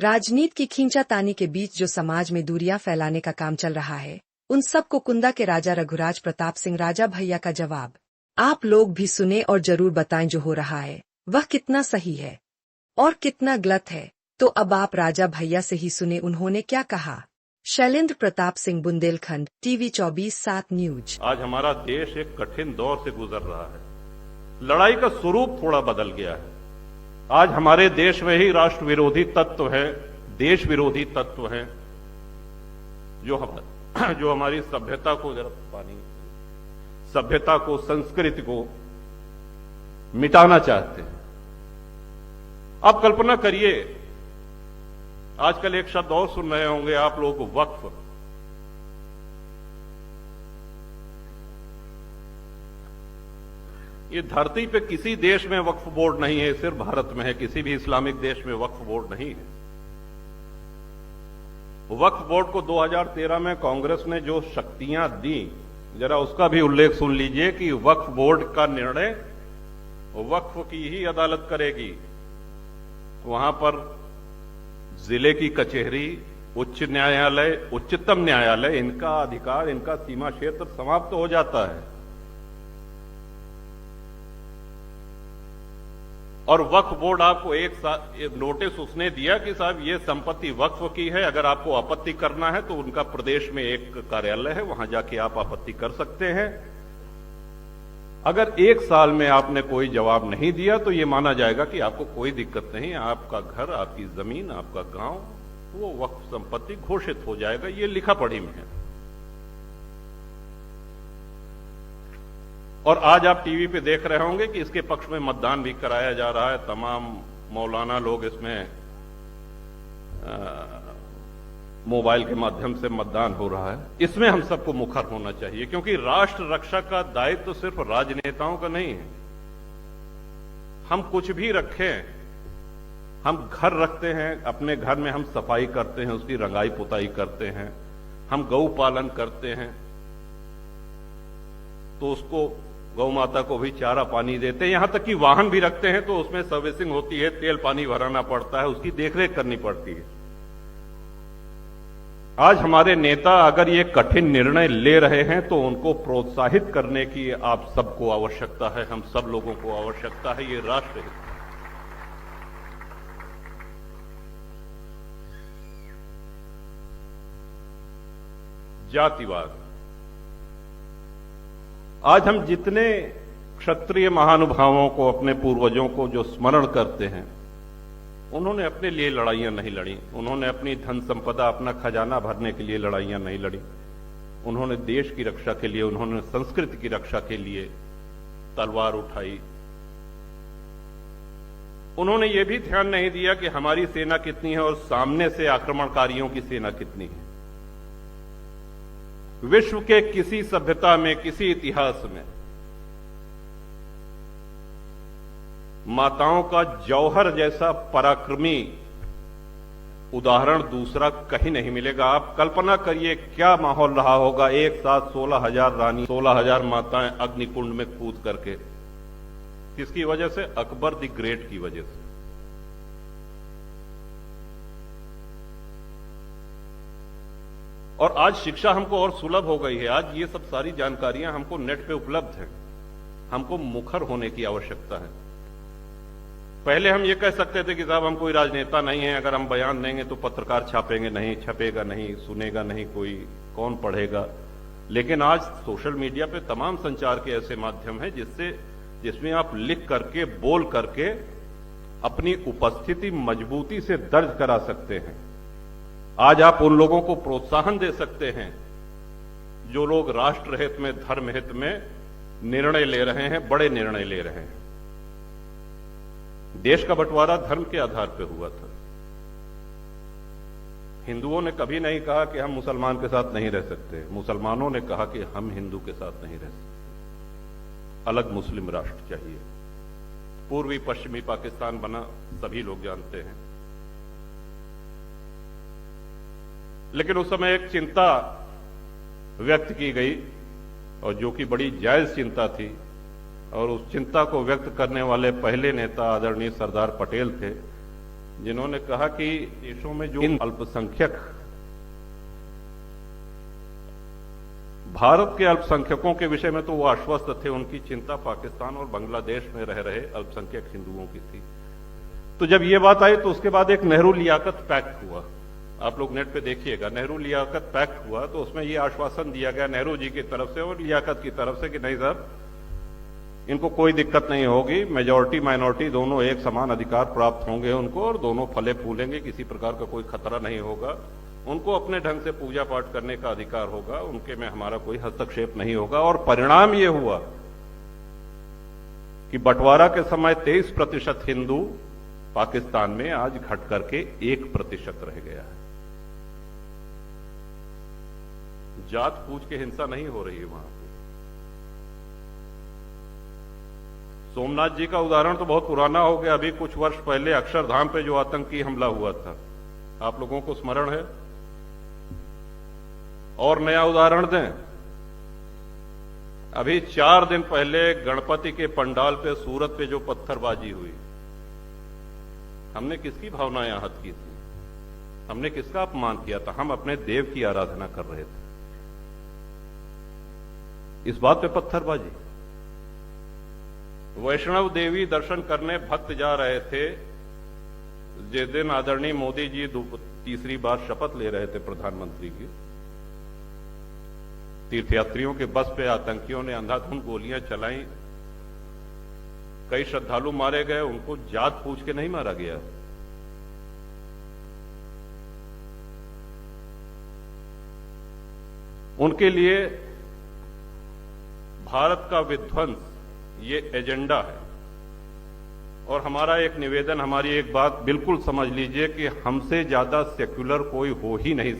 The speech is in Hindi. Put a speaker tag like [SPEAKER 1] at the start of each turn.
[SPEAKER 1] राजनीति की खींचातानी के बीच जो समाज में दूरियां फैलाने का काम चल रहा है, उन सबको कुंदा के राजा रघुराज प्रताप सिंह राजा भैया का जवाब आप लोग भी सुने और जरूर बताएं जो हो रहा है वह कितना सही है और कितना गलत है। तो अब आप राजा भैया से ही सुने उन्होंने क्या कहा। Shailendra Pratap Singh, Bundelkhand, TV 24/7 news.
[SPEAKER 2] आज हमारा देश एक कठिन दौर से गुजर रहा है। लड़ाई का स्वरूप थोड़ा बदल गया है। आज हमारे देश में ही राष्ट्र विरोधी तत्व है, देश विरोधी तत्व है, जो हमारी सभ्यता को सभ्यता को, संस्कृति को मिटाना चाहते हैं। आप कल्पना करिए, आजकल एक शब्द और सुन रहे होंगे आप लोग, वक्फ। ये धरती पे किसी देश में वक्फ बोर्ड नहीं है, सिर्फ भारत में है। किसी भी इस्लामिक देश में वक्फ बोर्ड नहीं है। वक्फ बोर्ड को 2013 में कांग्रेस ने जो शक्तियां दी, जरा उसका भी उल्लेख सुन लीजिए कि वक्फ बोर्ड का निर्णय वक्फ की ही अदालत करेगी। वहां पर जिले की कचहरी, उच्च न्यायालय, उच्चतम न्यायालय, इनका अधिकार, इनका सीमा क्षेत्र समाप्त हो जाता है। और वक्फ बोर्ड आपको एक नोटिस उसने दिया कि साहब ये संपत्ति वक्फ की है, अगर आपको आपत्ति करना है तो उनका प्रदेश में एक कार्यालय है, वहां जाके आप आपत्ति कर सकते हैं। अगर 1 साल में आपने कोई जवाब नहीं दिया तो ये माना जाएगा कि आपको कोई दिक्कत नहीं, आपका घर, आपकी जमीन, आपका गांव वो वक्फ संपत्ति घोषित हो जाएगा। ये लिखा पढ़ी में है। और आज आप टीवी पे देख रहे होंगे कि इसके पक्ष में मतदान भी कराया जा रहा है। तमाम मौलाना लोग इसमें मोबाइल के माध्यम से मतदान हो रहा है। इसमें हम सबको मुखर होना चाहिए, क्योंकि राष्ट्र रक्षा का दायित्व तो सिर्फ राजनेताओं का नहीं है। हम कुछ भी रखें, हम घर रखते हैं, अपने घर में हम सफाई करते हैं, उसकी रंगाई पुताई करते हैं, हम गौ पालन करते हैं तो उसको, गौ माता को भी चारा पानी देते हैं। यहां तक कि वाहन भी रखते हैं तो उसमें सर्विसिंग होती है, तेल पानी भराना पड़ता है, उसकी देखरेख करनी पड़ती है। आज हमारे नेता अगर ये कठिन निर्णय ले रहे हैं तो उनको प्रोत्साहित करने की आप सबको आवश्यकता है, हम सब लोगों को आवश्यकता है। ये राष्ट्र हित है। जातिवाद, आज हम जितने क्षत्रिय महानुभावों को, अपने पूर्वजों को जो स्मरण करते हैं, उन्होंने अपने लिए लड़ाइयां नहीं लड़ी, उन्होंने अपनी धन संपदा, अपना खजाना भरने के लिए लड़ाइयां नहीं लड़ी। उन्होंने देश की रक्षा के लिए, उन्होंने संस्कृति की रक्षा के लिए तलवार उठाई। उन्होंने ये भी ध्यान नहीं दिया कि हमारी सेना कितनी है और सामने से आक्रमणकारियों की सेना कितनी है। विश्व के किसी सभ्यता में, किसी इतिहास में माताओं का जौहर जैसा पराक्रमी उदाहरण दूसरा कहीं नहीं मिलेगा। आप कल्पना करिए क्या माहौल रहा होगा, एक साथ 16,000 रानी, 16,000 माताएं अग्निकुंड में कूद करके। किसकी वजह से? अकबर द ग्रेट की वजह से। और आज शिक्षा हमको और सुलभ हो गई है। आज ये सब सारी जानकारियां हमको नेट पे उपलब्ध हैं। हमको मुखर होने की आवश्यकता है। पहले हम ये कह सकते थे कि साहब हम कोई राजनेता नहीं है, अगर हम बयान देंगे तो पत्रकार छापेंगे नहीं, छपेगा नहीं, सुनेगा नहीं कोई, कौन पढ़ेगा। लेकिन आज सोशल मीडिया पे तमाम संचार के ऐसे माध्यम हैं जिसमें आप लिख करके, बोल करके अपनी उपस्थिति मजबूती से दर्ज करा सकते हैं। आज आप उन लोगों को प्रोत्साहन दे सकते हैं जो लोग राष्ट्र हित में, धर्म हित में निर्णय ले रहे हैं, बड़े निर्णय ले रहे हैं। देश का बंटवारा धर्म के आधार पर हुआ था। हिंदुओं ने कभी नहीं कहा कि हम मुसलमान के साथ नहीं रह सकते, मुसलमानों ने कहा कि हम हिंदू के साथ नहीं रह सकते, अलग मुस्लिम राष्ट्र चाहिए। पूर्वी पश्चिमी पाकिस्तान बना, सभी लोग जानते हैं। लेकिन उस समय एक चिंता व्यक्त की गई, और जो कि बड़ी जायज चिंता थी, और उस चिंता को व्यक्त करने वाले पहले नेता आदरणीय सरदार पटेल थे, जिन्होंने कहा कि देशों में जो अल्पसंख्यक, भारत के अल्पसंख्यकों के विषय में तो वो आश्वस्त थे, उनकी चिंता पाकिस्तान और बांग्लादेश में रह रहे अल्पसंख्यक हिंदुओं की थी। तो जब ये बात आई तो उसके बाद एक नेहरू लियाकत पैक्ट हुआ, आप लोग नेट पे देखिएगा, नेहरू लियाकत पैक्ट हुआ। तो उसमें ये आश्वासन दिया गया नेहरू जी की तरफ से और लियाकत की तरफ से कि नहीं साहब, इनको कोई दिक्कत नहीं होगी, मेजॉरिटी माइनॉरिटी दोनों एक समान अधिकार प्राप्त होंगे उनको, और दोनों फले फूलेंगे, किसी प्रकार का कोई खतरा नहीं होगा, उनको अपने ढंग से पूजा पाठ करने का अधिकार होगा, उनके में हमारा कोई हस्तक्षेप नहीं होगा। और परिणाम ये हुआ कि बंटवारा के समय 23% हिंदू पाकिस्तान में आज घट करके 1% रह गया है। जात पूछ के हिंसा नहीं हो रही है वहां पे। सोमनाथ जी का उदाहरण तो बहुत पुराना हो गया, अभी कुछ वर्ष पहले अक्षरधाम पे जो आतंकी हमला हुआ था, आप लोगों को स्मरण है। और नया उदाहरण दें, अभी 4 दिन पहले गणपति के पंडाल पे सूरत पे जो पत्थरबाजी हुई, हमने किसकी भावनाएं आहत की थी, हमने किसका अपमान किया था? हम अपने देव की आराधना कर रहे थे, इस बात पे पत्थरबाजी। वैष्णव देवी दर्शन करने भक्त जा रहे थे, जिस दिन आदरणीय मोदी जी तीसरी बार शपथ ले रहे थे प्रधानमंत्री की, तीर्थयात्रियों के बस पे आतंकियों ने अंधाधुंध गोलियां चलाई, कई श्रद्धालु मारे गए, उनको जात पूछ के नहीं मारा गया। उनके लिए भारत का विध्वंस ये एजेंडा है। और हमारा एक निवेदन, हमारी एक बात बिल्कुल समझ लीजिए कि हमसे ज्यादा सेक्युलर कोई हो ही नहीं